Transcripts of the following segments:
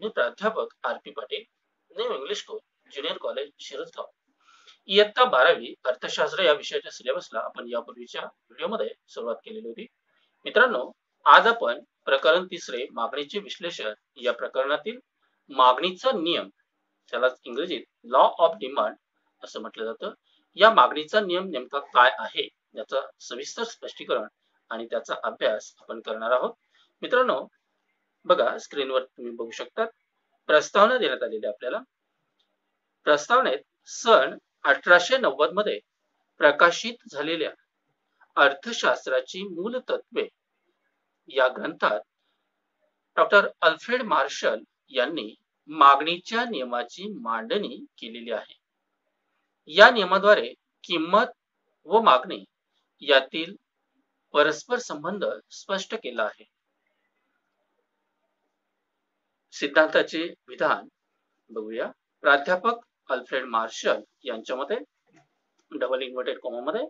मी प्राध्यापक RP Patil, new English school, junior college, Shirasgaon. इयत्ता 12वी अर्थशास्त्र या विषयाच्या सिलेबसला आपण यापूर्वीच्या व्हिडिओमध्ये सुरुवात केलेली होती. मित्रांनो, आज आपण प्रकरण 3 मागणीचे विश्लेषण या प्रकरणातील मागणीचा नियम, त्याला इंग्रजीत लॉ ऑफ डिमांड असं म्हटलं जातं, या मागणीचा नियम नेमका काय आहे याचा सविस्तर स्पष्टीकरण आणि त्याचा अभ्यास आपण करणार आहोत. मित्रांनो, बघा स्क्रीनवर तुम्ही बघू शकता प्रस्तावना देण्यात आलेली आपल्याला. प्रस्तावनेत सन 1890 मध्ये प्रकाशित झालेल्या अर्थशास्त्राची मूल तत्वे या ग्रंथात डॉक्टर अल्फ्रेड मार्शल यांनी मागणीच्या नियमाची मांडणी केलेली आहे. या नियमाद्वारे किंमत व मागणी यातील परस्पर संबंध स्पष्ट केला आहे. सिद्धांताचे विधान बघूया. प्राध्यापक अल्फ्रेड मार्शल यांच्या मते डबल इन्व्हर्टेड कॉमा मध्ये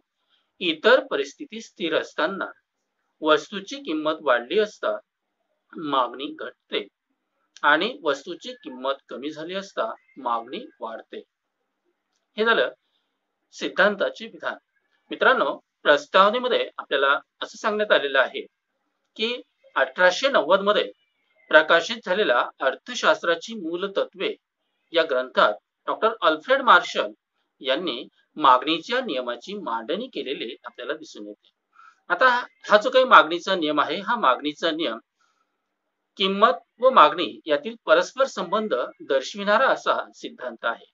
इतर परिस्थिती स्थिर असताना वस्तूची किंमत वाढली असता मागणी घटते आणि वस्तूची किंमत कमी झाली असता मागणी वाढते. हे झालं सिद्धांताचे विधान. मित्रांनो, प्रस्तावनेमध्ये आपल्याला असं सांगण्यात आलेलं आहे की 1890 मध्ये प्रकाशित झालेल्या अर्थशास्त्राची मूल तत्वे या ग्रंथात डॉक्टर अल्फ्रेड मार्शल यांनी मागणीच्या नियमाची मांडणी केलेली आपल्याला दिसून येते. आता हा जो काही मागणीचा नियम आहे, हा मागणीचा नियम किंमत व मागणी यातील परस्पर संबंध दर्शविणारा असा सिद्धांत आहे.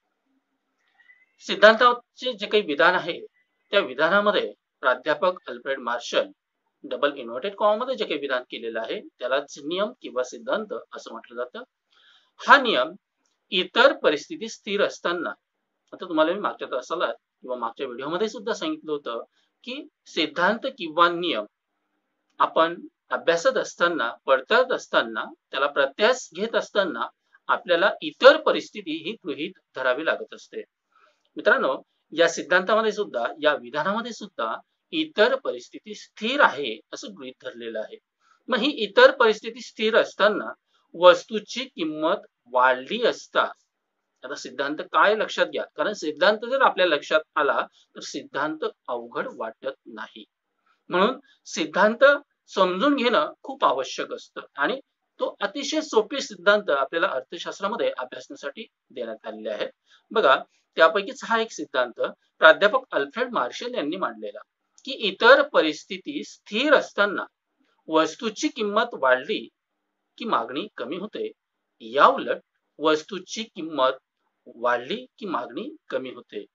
सिद्धांताचे जे काही विधान आहे त्या विधानामध्ये प्राध्यापक Alfred Marshall double inverted comma मध्ये जे काही विधान केलेलं आहे त्यालाच नियम किंवा सिद्धांत असं म्हटलं जातं. हा नियम इतर परिस्थिती स्थिर असताना, आता तुम्हाला मी मागच्या तासाला किंवा मागच्या व्हिडिओमध्ये सुद्धा सांगितलं होतं की सिद्धांत किंवा नियम आपण अभ्यासत असताना, पडताळत असताना, त्याला प्रत्यास घेत असताना आपल्याला इतर परिस्थिती ही गृहीत धरावी लागत असते. मित्रांनो, या सिद्धांतामध्ये सुद्धा, या विधानामध्ये सुद्धा इतर परिस्थिती स्थिर आहे असं गृहीत धरलेलं आहे. मग ही इतर परिस्थिती स्थिर असताना वस्तूची किंमत वाढली असता, आता सिद्धांत काय लक्षात घ्या, कारण सिद्धांत जर आपल्या लक्षात आला तर सिद्धांत अवघड वाटत नाही. म्हणून सिद्धांत समजून घेणं खूप आवश्यक असतं आणि तो अतिशय सोपे सिद्धांत आपल्याला अर्थशास्त्रामध्ये अभ्यासण्यासाठी देण्यात आलेले आहेत. बघा, त्यापैकीच हा एक सिद्धांत प्राध्यापक अल्फ्रेड मार्शल यांनी मांडलेला की इतर परिस्थिती स्थिर असताना वस्तूची किंमत वाढली की मागणी कमी होते, या उलट वस्तूची किंमत वाढली की मागणी कमी होते.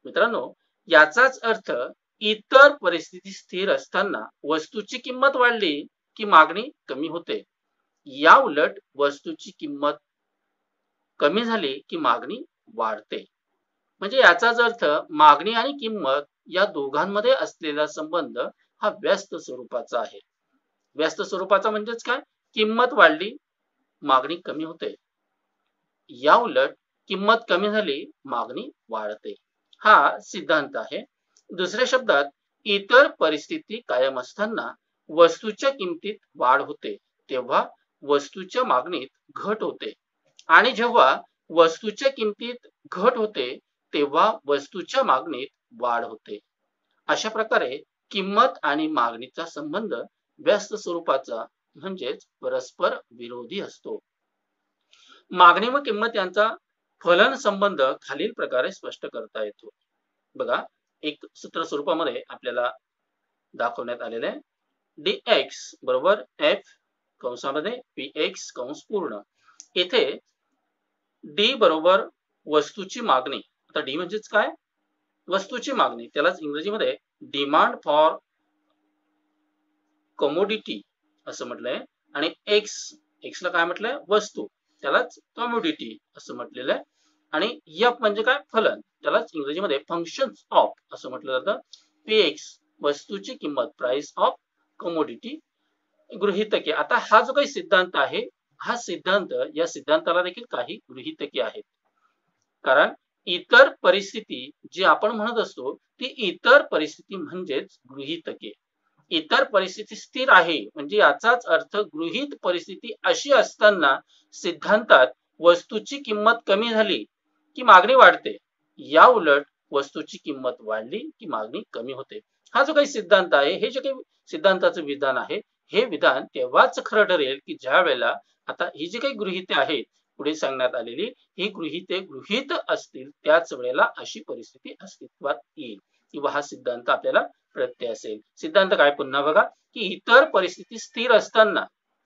मित्रांनो, याचाच अर्थ इतर परिस्थिती स्थिर असताना वस्तूची किंमत वाढली की मागणी कमी होते, या उलट वस्तूची किंमत कमी झाली की मागणी वाढते. म्हणजे याचाच अर्थ मागणी आणि किंमत या दोघांमध्ये असलेला संबंध हा व्यस्त स्वरूपाचा आहे. व्यस्त स्वरूपाचा म्हणजेच काय? किंमत वाढली, मागणी कमी होते, या उलट किंमत कमी झाली, मागणी वाढते. हा सिद्धांत आहे. दुसऱ्या शब्दात, इतर परिस्थिती कायम असताना वस्तूच्या किमतीत वाढ होते तेव्हा वस्तूच्या मागणीत घट होते आणि जेव्हा वस्तूच्या किमतीत घट होते तेव्हा वस्तूच्या मागणीत वाढ होते. अशा प्रकारे किंमत आणि मागणीचा संबंध व्यस्त स्वरूपाचा म्हणजेच परस्पर विरोधी असतो. मागणी व किंमत यांचा फलन संबंध खालील प्रकारे स्पष्ट करता येतो. बघा, एक सूत्र स्वरूपामध्ये आपल्याला दाखवण्यात आलेले आहे. dx बरोबर f कंसामध्ये px कंस पूर्ण. येथे d बरोबर वस्तूची मागणी. आता d म्हणजेच काय? वस्तूची मागणी. त्यालाच इंग्रजीमध्ये डिमांड फॉर कमोडिटी असं म्हटलंय. आणि x ला काय म्हटलंय? वस्तू. त्यालाच कमोडिटी असं म्हटलेलं आहे. आणि f म्हणजे काय? फलन. त्यालाच इंग्रजीमध्ये फंक्शन्स ऑफ असं म्हटलं जातं. px वस्तूची किंमत, प्राइस ऑफ कमोडिटी, गृहीतके. आता हा जो काही सिद्धांत आहे, हा सिद्धांत, या सिद्धांताला देखील काही गृहीतके आहेत. कारण इतर परिस्थिती जी आपण म्हणत असतो ती इतर परिस्थिती म्हणजेच गृहीतके. इतर परिस्थिती स्थिर आहे म्हणजे याचाच अर्थ गृहीत परिस्थिती अशी असताना सिद्धांतात वस्तूची किंमत कमी झाली की मागणी वाढते, या उलट वस्तूची किंमत वाढली की मागणी कमी होते. हा जो काही सिद्धांत आहे, हे जे काही सिद्धांताचं विधान आहे, हे विधान तेव्हाच खरं ठरेल की ज्या वेळेला आता ही जी काही गृहीते आहेत पुढे सांगण्यात आलेली, ही गृहीते गृहीत असतील त्याच वेळेला अशी परिस्थिती अस्तित्वात येईल किंवा हा सिद्धांत आपल्याला प्रत्यय असेल. सिद्धांत काय पुन्हा बघा की इतर परिस्थिती स्थिर असताना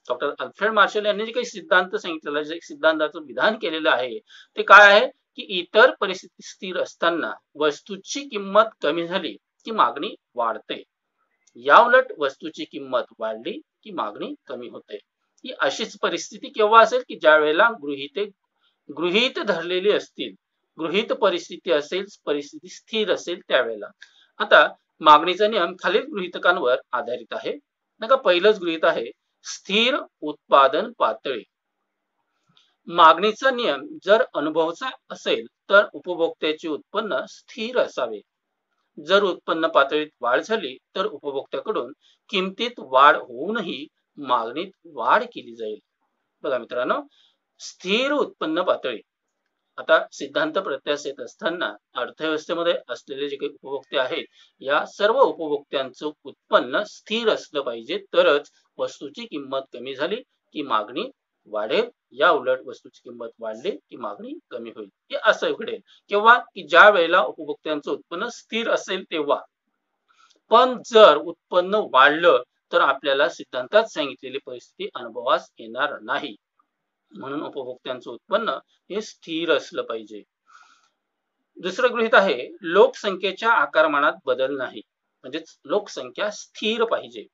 डॉक्टर अल्फ्रेड मार्शल यांनी जे काही सिद्धांत सांगितलेला, जे सिद्धांताचं विधान केलेलं आहे ते काय आहे की इतर परिस्थिती स्थिर असताना वस्तूची किंमत कमी झाली की मागणी वाढते, या उलट वस्तूची किंमत वाढली की मागणी कमी होते. ही अशीच परिस्थिती केव्हा असेल की ज्या वेळेला गृहीत धरलेली असतील, गृहीत परिस्थिती असेल, परिस्थिती स्थिर असेल त्यावेळेला. आता मागणीचा नियम खालील गृहीतकांवर आधारित आहे. नका पहिलंच गृहीत आहे स्थिर उत्पादन पातळी. मागणीचा नियम जर अनुभवचा असेल तर उपभोक्त्याचे उत्पन्न स्थिर असावे. जर उत्पन्न पातळीत वाढ झाली तर उपभोक्त्याकडून किमतीत वाढ होऊनही मागणीत वाढ केली जाईल. बघा मित्रांनो, स्थिर उत्पन्न पातळी. आता सिद्धांत प्रत्यास येत असताना अर्थव्यवस्थेमध्ये असलेले जे काही उपभोक्ते आहेत, या सर्व उपभोक्त्यांचं उत्पन्न स्थिर असलं पाहिजे, तरच वस्तूची किंमत कमी झाली की मागणी वाढेल, या उलट वस्तूची किंमत वाढली की मागणी कमी होईल. हे असं घडेल केव्हा की ज्या वेळेला उपभोक्त्यांचं उत्पन्न स्थिर असेल तेव्हा. पण जर उत्पन्न वाढलं तर आपल्याला सिद्धांतात सांगितलेली परिस्थिती अनुभवास येणार नाही. म्हणून उपभोक्त्यांचं उत्पन्न हे स्थिर असलं पाहिजे. दुसरं गृहीत आहे लोकसंख्येच्या आकारमानात बदल नाही, म्हणजेच लोकसंख्या स्थिर पाहिजे.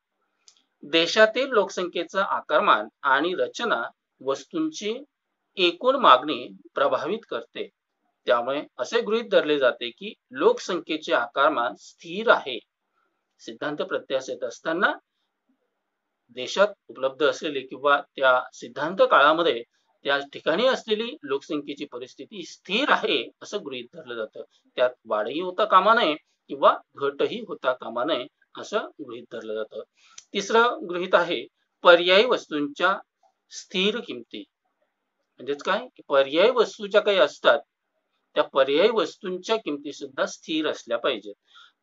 देशातील लोकसंख्येचं आकारमान आणि रचना वस्तूंची एकूण मागणी प्रभावित करते. त्यामुळे असे गृहीत धरले जाते की लोकसंख्येचे आकारमान स्थिर आहे. सिद्धांत प्रत्यास येत असताना देशात उपलब्ध असलेली किंवा त्या सिद्धांत काळामध्ये त्या ठिकाणी असलेली लोकसंख्येची परिस्थिती स्थिर आहे असं गृहीत धरलं जातं. त्यात वाढही होता कामा नये किंवा घटही होता कामा नये असं गृहीत धरलं जातं. तिसरं गृहीत आहे पर्यायी वस्तूंच्या स्थिर किमती. म्हणजेच काय की पर्यायी वस्तू ज्या काही असतात त्या पर्यायी वस्तूंच्या किमती सुद्धा स्थिर असल्या पाहिजेत.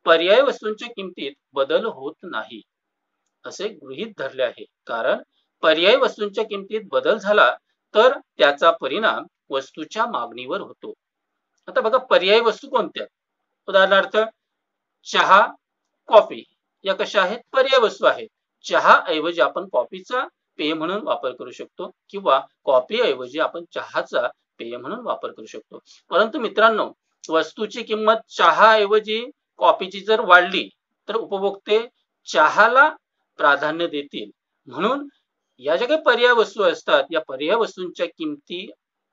पर्यायी वस्तूंच्या किमतीत बदल होत नाही असे गृहीत धरले आहे, कारण पर्यायी वस्तूंच्या किमतीत बदल झाला तर त्याचा परिणाम वस्तूच्या मागणीवर होतो. आता बघा पर्यायी वस्तू कोणत्या, उदाहरणार्थ चहा, कॉफी या कशा आहेत, पर्यायी वस्तू आहेत. चहा ऐवजी आपण कॉफीचा पेय म्हणून वापर करू शकतो किंवा कॉफी ऐवजी आपण चहाचा पेय म्हणून वापर करू शकतो. परंतु मित्रांनो, वस्तूची किंमत चहा ऐवजी कॉफीची जर वाढली तर उपभोक्ते चहाला प्राधान्य देतील. म्हणून या ज्या काही पर्याय वस्तू असतात या पर्याय वस्तूंच्या किमती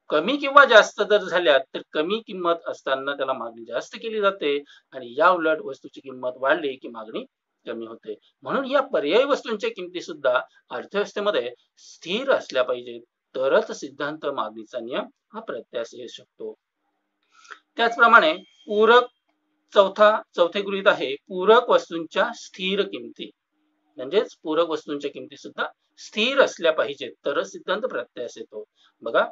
कमी किंवा जास्त जर झाल्या तर कमी किंमत असताना त्याला मागणी जास्त केली जाते आणि या उलट वस्तूची किंमत वाढली की मागणी कमी होते. म्हणून या पर्यायी वस्तूंच्या किमती सुद्धा अर्थव्यवस्थेमध्ये स्थिर असल्या पाहिजेत, तरच सिद्धांत मागणीचा नियम हा प्रत्यास येऊ शकतो. त्याचप्रमाणे चौथे गृहीत आहे पूरक वस्तूंच्या स्थिर किमती. म्हणजेच पूरक वस्तूंच्या किमती सुद्धा स्थिर असल्या पाहिजेत तरच सिद्धांत प्रत्यास येतो. बघा,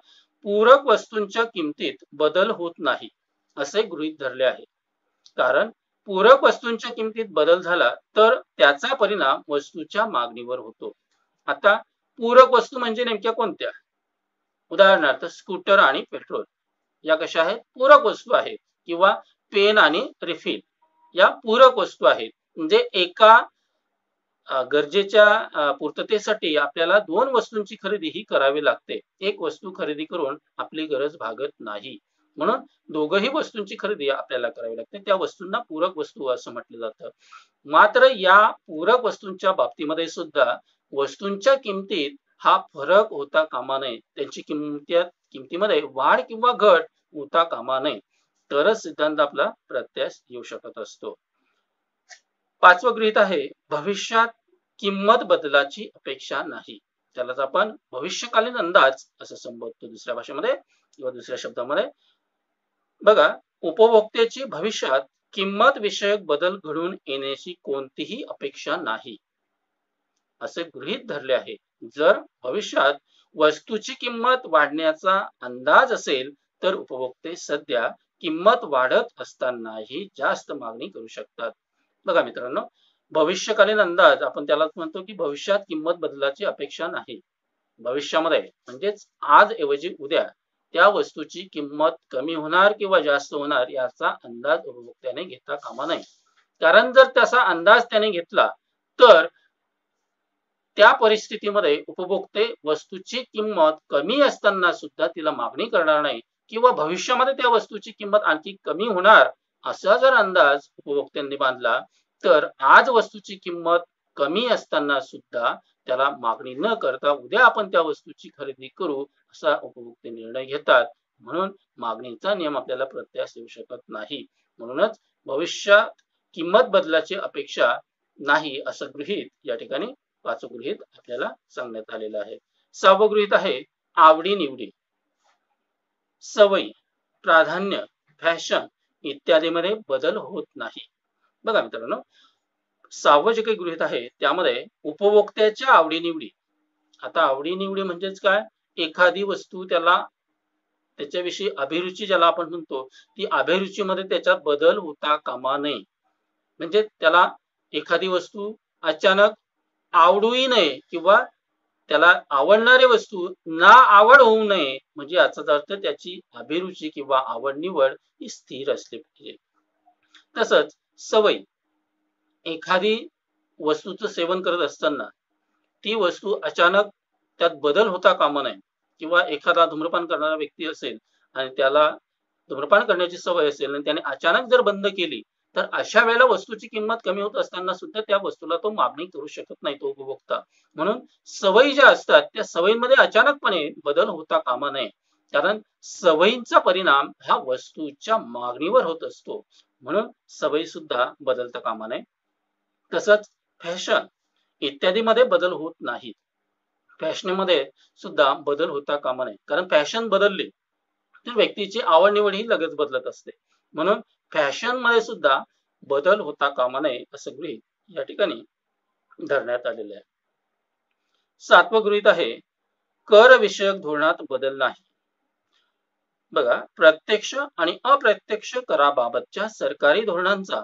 पूरक वस्तूंच्या किमतीत बदल होत नाही असे गृहीत धरले आहे, कारण पूरक वस्तूंच्या किमतीत बदल झाला तर त्याचा परिणाम वस्तूच्या मागणीवर होतो. आता पूरक वस्तू म्हणजे नेमक्या कोणत्या, उदाहरणार्थ स्कूटर आणि पेट्रोल या कशा आहेत, पूरक वस्तू आहेत. किंवा पेन आणि रिफिल या पूरक वस्तू आहेत. म्हणजे एका गरजेच्या पूर्ततेसाठी आपल्याला दोन वस्तूंची खरेदी ही करावी लागते. एक वस्तू खरेदी करून आपली गरज भागत नाही, म्हणून दोघही वस्तूंची खरेदी आपल्याला करावी लागते. त्या वस्तूंना पूरक वस्तू असं म्हटलं जातं. मात्र या पूरक वस्तूंच्या बाबतीमध्ये सुद्धा वस्तूंच्या किमतीत हा फरक होता कामा नये, त्यांची किमतीमध्ये वाढ किंवा घट होता कामा नये, तरच सिद्धांत आपला प्रत्यास येऊ शकत असतो. पाचवं गृहीत आहे भविष्यात किंमत बदलाची अपेक्षा नाही. त्यालाच आपण भविष्यकालीन अंदाज असं संबोधतो दुसऱ्या भाषेमध्ये किंवा दुसऱ्या शब्दामध्ये. बघा, उपभोक्त्याची भविष्यात किंमत विषयक बदल घडून येण्याची कोणतीही अपेक्षा नाही. असे गृहीत धरले आहे. जर भविष्यात वस्तूची किंमत वाढण्याचा अंदाज असेल तर उपभोक्ते सध्या किंमत वाढत असतानाही जास्त मागणी करू शकतात. बघा मित्रांनो, भविष्यकालीन अंदाज आपण त्याला म्हणतो की भविष्यात किंमत बदलाची अपेक्षा नाही. भविष्यामध्ये म्हणजेच आज ऐवजी उद्या त्या वस्तूची किंमत कमी होणार किंवा जास्त होणार याचा अंदाज उपभोक्त्याने घेता कामा नये. कारण जर त्याचा अंदाज त्याने घेतला तर त्या परिस्थितीमध्ये उपभोक्ते वस्तूची किंमत कमी असताना सुद्धा तिला मागणी करणार नाही किंवा भविष्यामध्ये त्या वस्तूची किंमत आणखी कमी होणार असा जर अंदाज उपभोक्त्यांनी बांधला तर आज वस्तूची किंमत कमी असताना सुद्धा त्याला मागणी न करता उद्या आपण त्या वस्तूची खरेदी करू असा उपभोक्ते निर्णय घेतात. म्हणून मागणीचा नियम आपल्याला प्रत्यास येऊ शकत नाही. म्हणूनच भविष्यात किंमत बदलाची अपेक्षा नाही असं गृहीत या ठिकाणी पाचवं गृहीत आपल्याला सांगण्यात आलेलं आहे. सहावं गृहीत आहे आवडी-निवडी. सवयी, प्राधान्य, फॅशन इत्यादीमध्ये बदल होत नाही. बघा मित्रांनो, सहावं जे काही गृहीत आहे त्यामध्ये उपभोक्त्याच्या आवडी-निवडी. आता आवडी-निवडी म्हणजेच काय? एखादी वस्तू त्याच्याविषयी अभिरुची ज्याला आपण म्हणतो ती अभिरुचीमध्ये त्याच्यात बदल होता कामा नये. म्हणजे त्याला एखादी वस्तू अचानक आवडूही नये किंवा त्याला आवडणारी वस्तू ना आवड होऊ नये. म्हणजे याचा अर्थ त्याची अभिरुची किंवा आवड निवड ही स्थिर असली पाहिजे. तसंच सवय, एखादी वस्तूचं सेवन करत असताना ती वस्तू अचानक त्यात बदल होता कामा नये. किंवा एखादा धूम्रपान करणारा व्यक्ती असेल आणि त्याला धूम्रपान करण्याची सवय असेल आणि त्याने अचानक जर बंद केली तर अशा वेळेला वस्तूची किंमत कमी होत असताना सुद्धा त्या वस्तूला तो मागणी करू शकत नाही, तो उपभोक्ता. म्हणून सवयी ज्या असतात त्या सवयींमध्ये अचानकपणे बदल होता कामा नये. कारण सवयींचा परिणाम हा वस्तूच्या मागणीवर होत असतो. म्हणून सवयी सुद्धा बदलता कामा नये. तसंच फॅशन इत्यादीमध्ये बदल होत नाहीत. फॅशनमध्ये सुद्धा बदल होता कामा नये. कारण फॅशन बदलली तर व्यक्तीची आवड निवड ही लगेच बदलत असते. म्हणून फॅशन मध्ये सुद्धा बदल होता कामा नये असं गृहीत या ठिकाणी धरण्यात आलेलं आहे. सातवं गृहीत आहे कर विषयक धोरणात बदल नाही. बघा, प्रत्यक्ष आणि अप्रत्यक्ष कराबाबतच्या सरकारी धोरणांचा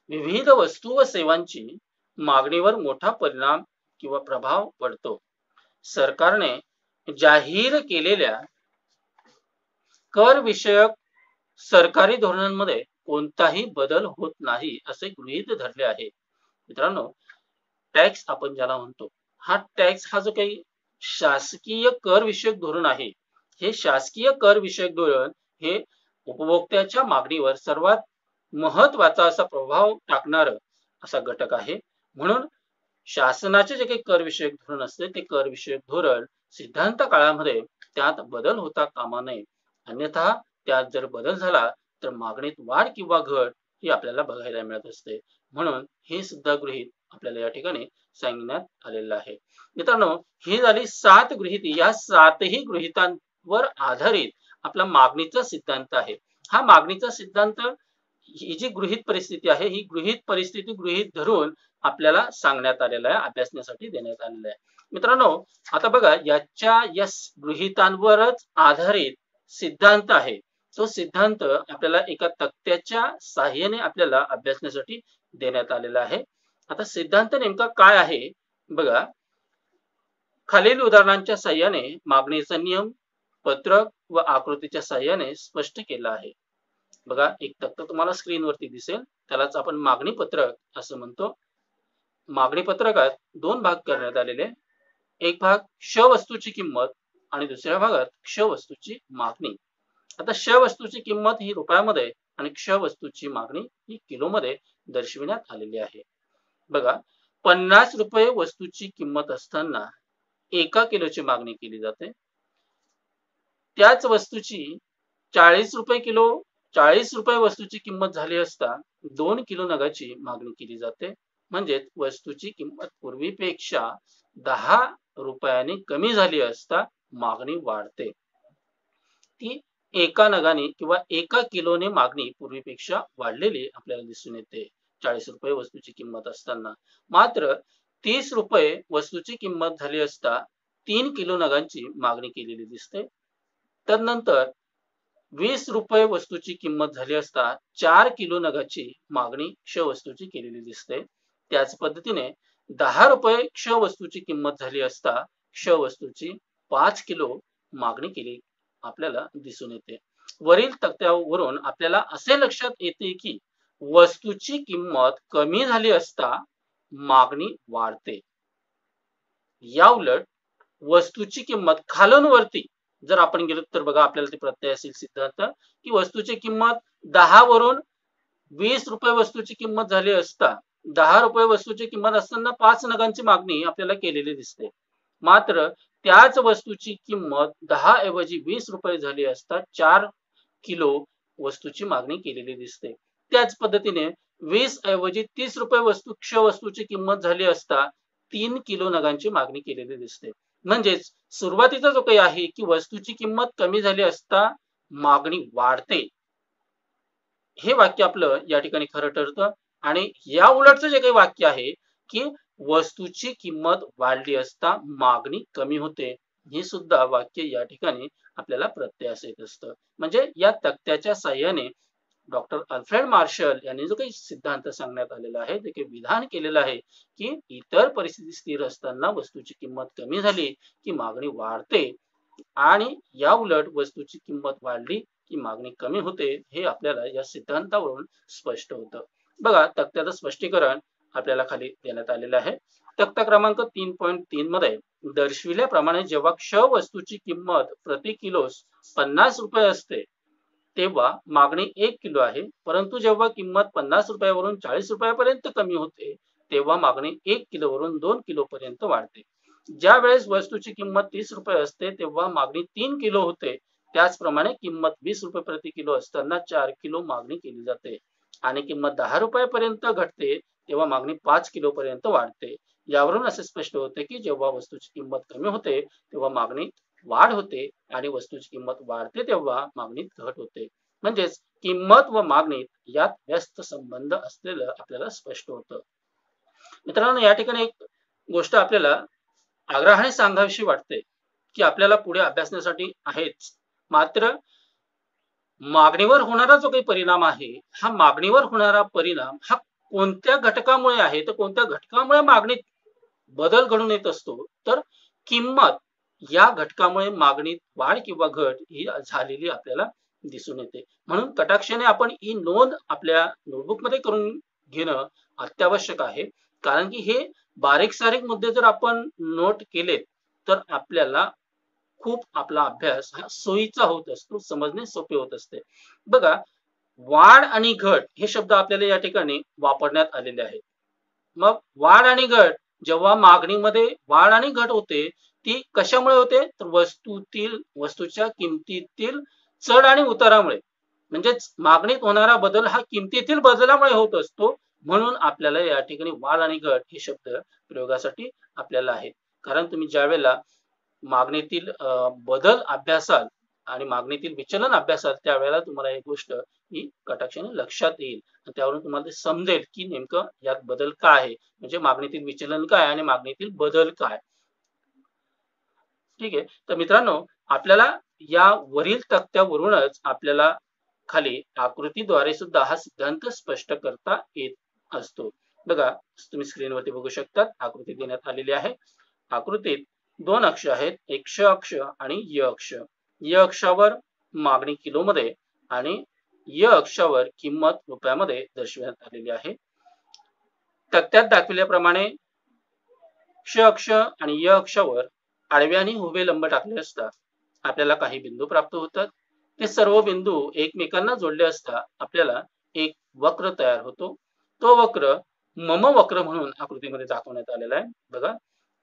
विविध वस्तू व सेवांची मागणीवर मोठा परिणाम किंवा प्रभाव पडतो. सरकारने जाहीर केलेल्या कर विषयक सरकारी धोरणांमध्ये कोणताही बदल होत नाही असे गृहीत धरले आहे. मित्रांनो, टॅक्स आपण ज्याला म्हणतो, हा टॅक्स हा जो काही शासकीय कर विषयक धोरण आहे, हे शासकीय कर विषयक धोरण हे उपभोक्त्याच्या मागणीवर सर्वात महत्वाचा असा प्रभाव टाकणारं असा घटक आहे. म्हणून शासनाचे जे काही कर विषयक धोरण असते ते कर विषयक धोरण सिद्धांत काळामध्ये त्यात बदल होता कामा नये. अन्यथा त्यात जर बदल झाला तर मागणीत वाढ किंवा घट ही आपल्याला बघायला मिळत असते. म्हणून हे सुद्धा गृहीत आपल्याला या ठिकाणी सांगण्यात आलेलं आहे. मित्रांनो, ही झाली 7 गृहीती. या 7ही गृहीतांवर आधारित आपला मागणीचा सिद्धांत आहे. हा मागणीचा सिद्धांत ही जी गृहीत परिस्थिती आहे ही गृहीत परिस्थिती गृहीत धरून आपल्याला सांगण्यात आलेला आहे, अभ्यासण्यासाठी देण्यात आलेला आहे. मित्रांनो, आता बघा, या गृहीतांवरच आधारित सिद्धांत आहे. तो सिद्धांत आपल्याला एका तक्त्याच्या साहाय्याने आपल्याला अभ्यासण्यासाठी देण्यात आलेला आहे. आता सिद्धांत नेमका काय आहे बघा, खालील उदाहरणांच्या साहाय्याने मागणीचा नियम पत्रक व आकृतीच्या साहाय्याने स्पष्ट केला आहे. बघा, एक तक्ता तुम्हाला स्क्रीनवरती दिसेल, त्यालाच आपण मागणी पत्रक असं म्हणतो. मागणी पत्रकात 2 भाग करण्यात आलेले. एक भाग श वस्तूची किंमत आणि दुसऱ्या भागात क्ष वस्तूची मागणी. आता श वस्तूची किंमत ही रुपयामध्ये आणि क्ष वस्तूची मागणी ही किलोमध्ये दर्शविण्यात आलेली आहे. बघा, 50 रुपये वस्तूची किंमत असताना 1 किलोची मागणी केली जाते. त्याच वस्तूची 40 रुपये वस्तूची किंमत झाली असता 2 किलो नगाची मागणी केली जाते. म्हणजे वस्तूची किंमत पूर्वीपेक्षा 10 रुपयांनी कमी झाली असता मागणी वाढते. ती 1 नगाने किंवा 1 किलोने मागणी पूर्वीपेक्षा वाढलेली आपल्याला दिसून येते 40 रुपये वस्तूची किंमत असताना. मात्र ₹30 वस्तूची किंमत झाली असता 3 किलो नगांची मागणी केलेली दिसते. तदनंतर ₹20 वस्तूची किंमत झाली असता 4 किलो नगाची मागणी क्ष वस्तूची केलेली दिसते. त्याच पद्धतीने ₹10 क्ष वस्तूची किंमत झाली असता क्ष वस्तूची 5 किलो मागणी केली आपल्याला दिसून येते. वरील तक्त्यावरून आपल्याला असे लक्षात येते की वस्तूची किंमत कमी झाली असता मागणी वाढते. या उलट वस्तूची किंमत खालून वरती जर आपण गेलो तर बघा आपल्याला ते प्रत्यय असेल सिद्धांत की वस्तूची किंमत 10 वरून ₹20 वस्तूची किंमत झाली असता ₹10 वस्तूची किंमत असताना 5 नगांची मागणी आपल्याला केलेली दिसते. मात्र त्याच वस्तूची किंमत 10 ऐवजी ₹20 झाली असता 4 किलो वस्तूची मागणी केलेली दिसते. त्याच पद्धतीने 20 ऐवजी ₹30 क्ष वस्तूची किंमत झाली असता 3 किलो नगांची मागणी केलेली दिसते. म्हणजेच सुरुवातीचा जो काही आहे की वस्तूची किंमत कमी झाली असता मागणी वाढते, हे वाक्य आपलं या ठिकाणी खरं ठरतं. आणि या उलटचं जे काही वाक्य आहे की वस्तूची किंमत वाढली असता मागणी कमी होते, हे सुद्धा वाक्य या ठिकाणी आपल्याला प्रत्ययास येत असतं. म्हणजे या तक्त्याच्या साह्याने डॉक्टर अल्फ्रेड मार्शल यांनी जो काही सिद्धांत सांगण्यात आलेला आहे, जे काही विधान केलेलं आहे की इतर परिस्थिती स्थिर असताना वस्तूची किंमत कमी झाली की मागणी वाढते आणि या उलट वस्तूची किंमत वाढली की मागणी कमी होते, हे आपल्याला या सिद्धांतावरून स्पष्ट होतं. बघा तक्त्याचं स्पष्टीकरण आपल्याला खाली देण्यात आलेलं आहे. तक्ता क्रमांक 3.3 मध्ये दर्शविल्याप्रमाणे जेव्हा क्ष वस्तूची किंमत प्रति किलोस ₹50 असते तेव्हा मागणी 1 किलो आहे, परंतु जेव्हा किंमत ₹50 वरून ₹40 पर्यंत कमी होते तेव्हा मागणी 1 किलो वरून 2 किलो पर्यंत वाढते. ज्या वेळेस वस्तूची किंमत ₹30 असते तेव्हा मागणी 3 किलो होते. त्याचप्रमाणे किंमत ₹20 प्रति किलो असताना 4 किलो मागणी केली जाते आणि किंमत ₹10 पर्यंत घटते तेव्हा मागणी 5 किलो पर्यंत वाढते. यावरून असे स्पष्ट होते की जेव्हा वस्तूची किंमत कमी होते तेव्हा मागणीत वाढ होते आणि वस्तूची किंमत वाढते तेव्हा मागणीत घट होते. म्हणजेच किंमत व मागणीत यात व्यस्त संबंध असलेलं आपल्याला स्पष्ट होतं. मित्रांनो, या ठिकाणी एक गोष्ट आपल्याला आग्रहाने सांगावीशी वाटते की आपल्याला पुढे अभ्यासण्यासाठी आहेच, मात्र मागणीवर होणारा जो काही परिणाम आहे, हा मागणीवर होणारा परिणाम हा कोणत्या घटकामुळे आहे, तर कोणत्या घटकामुळे मागणीत बदल घडून येत असतो, तर किंमत या घटकामुळे मागणीत वाढ किंवा घट ही झालेली आपल्याला दिसून येते. म्हणून कटाक्षाने आपण ही नोंद आपल्या नोटबुक मध्ये करून घेणं अत्यावश्यक आहे, कारण की हे बारीक सारीक मुद्दे जर आपण नोट केले तर आपल्याला खूप आपला अभ्यास हा सोयीचा होत असतो, समजणे सोपे होत असते. बघा, वाढ आणि घट हे शब्द आपल्याला या ठिकाणी वापरण्यात आलेले आहेत. मग वाढ आणि घट जेव्हा मागणीमध्ये वाढ आणि घट होते ती कशामुळे होते, तर वस्तूच्या किमतीतील चढ आणि उतारामुळे, म्हणजेच मागणीत होणारा बदल हा किमतीतील बदलामुळे होत असतो. म्हणून आपल्याला या ठिकाणी वाढ आणि घट हे शब्द प्रयोगासाठी आपल्याला आहेत. कारण तुम्ही ज्या वेळेला मागणीतील बदल अभ्यासाल आणि मागणीतील विचलन अभ्यासाल त्यावेळेला तुम्हाला एक गोष्ट ही कटाक्षाने लक्षात येईल, त्यावरून तुम्हाला समजेल की नेमकं यात बदल काय आहे, म्हणजे मागणीतील विचलन काय आणि मागणीतील बदल काय. ठीक आहे. तर मित्रांनो, आपल्याला या वरील तक्त्यावरूनच आपल्याला खाली आकृतीद्वारे सुद्धा हा सिद्धांत स्पष्ट करता येत असतो. बघा, तुम्ही स्क्रीनवरती बघू शकता, आकृती देण्यात आलेली आहे. आकृतीत 2 अक्ष आहेत, एक क्ष अक्ष आणि य अक्ष. य अक्षावर मागणी किलोमध्ये आणि य अक्षावर किंमत रुपयामध्ये दर्शवण्यात आलेली आहे. तक्त्यात दाखविल्याप्रमाणे क्ष अक्ष आणि य अक्षावर आडवे आणि उभे लंब टाकले असता आपल्याला काही बिंदू प्राप्त होतात. ते सर्व बिंदू एकमेकांना जोडले असता आपल्याला एक वक्र तयार होतो. तो वक्र मम वक्र म्हणून आकृतीमध्ये दाखवण्यात आलेला आहे. बघा,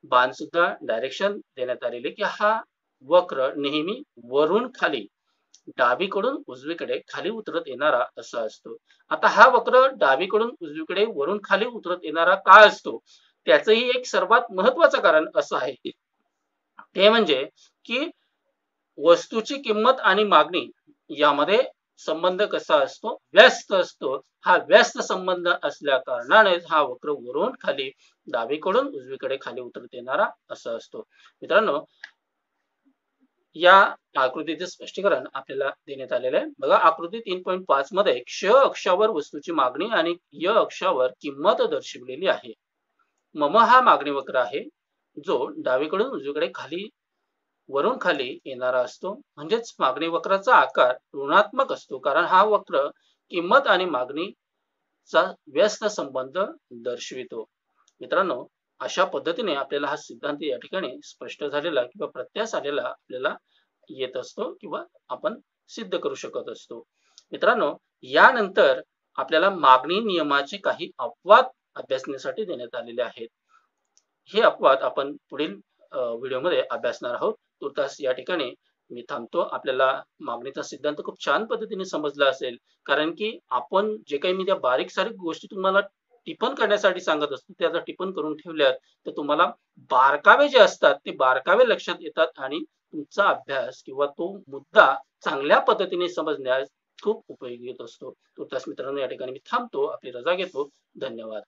बाण सुद्धा डायरेक्शन देण्यात आलेले की हा वक्र नेहमी वरून खाली, डावीकडून उजवीकडे खाली उतरत येणारा असा असतो. आता हा वक्र डावीकडून उजवीकडे वरून खाली उतरत येणारा का असतो, त्याचंही एक सर्वात महत्वाचं कारण असं आहे, ते म्हणजे की वस्तूची किंमत आणि मागणी यामध्ये संबंध कसा असतो, व्यस्त असतो. हा व्यस्त संबंध असल्या कारणाने हा वक्र वरून खाली, डावीकडून उजवीकडे खाली उतरत येणारा असा असतो. मित्रांनो, या आकृतीचे स्पष्टीकरण आपल्याला देण्यात आलेले आहे. बघा, आकृती 3.5 मध्ये क्ष अक्षावर वस्तूची मागणी आणि य अक्षावर किंमत दर्शविलेली आहे. मम हा मागणी वक्र आहे, जो डावीकडून उजवीकडे खाली, वरून खाली येणारा असतो. म्हणजेच मागणी वक्राचा आकार ऋणात्मक असतो, कारण हा वक्र किंमत आणि मागणीचा व्यस्त संबंध दर्शवितो. मित्रांनो, अशा पद्धतीने आपल्याला हा सिद्धांत या ठिकाणी स्पष्ट झालेला किंवा प्रत्यास आलेला आपल्याला येत असतो किंवा आपण सिद्ध करू शकत असतो. मित्रांनो, यानंतर आपल्याला मागणी नियमाचे काही अपवाद अभ्यासण्यासाठी देण्यात आलेले आहेत. हे अपवाद आपण पुढील व्हिडिओमध्ये अभ्यासणार आहोत. तुर्तास या ठिकाणी मी थांबतो. आपल्याला मागणीचा सिद्धांत खूप छान पद्धतीने समजला असेल, कारण की आपण जे काही मी त्या बारीक सारीक गोष्टी तुम्हाला टिपण करण्यासाठी सांगत असतो, त्या जर टिपण करून ठेवल्यात तर तुम्हाला बारकावे जे असतात ते बारकावे लक्षात येतात आणि तुमचा अभ्यास किंवा तो मुद्दा चांगल्या पद्धतीने समजण्यास खूप उपयोगी येत असतो. तुर्तास मित्रांनो, या ठिकाणी मी थांबतो, आपली रजा घेतो. धन्यवाद.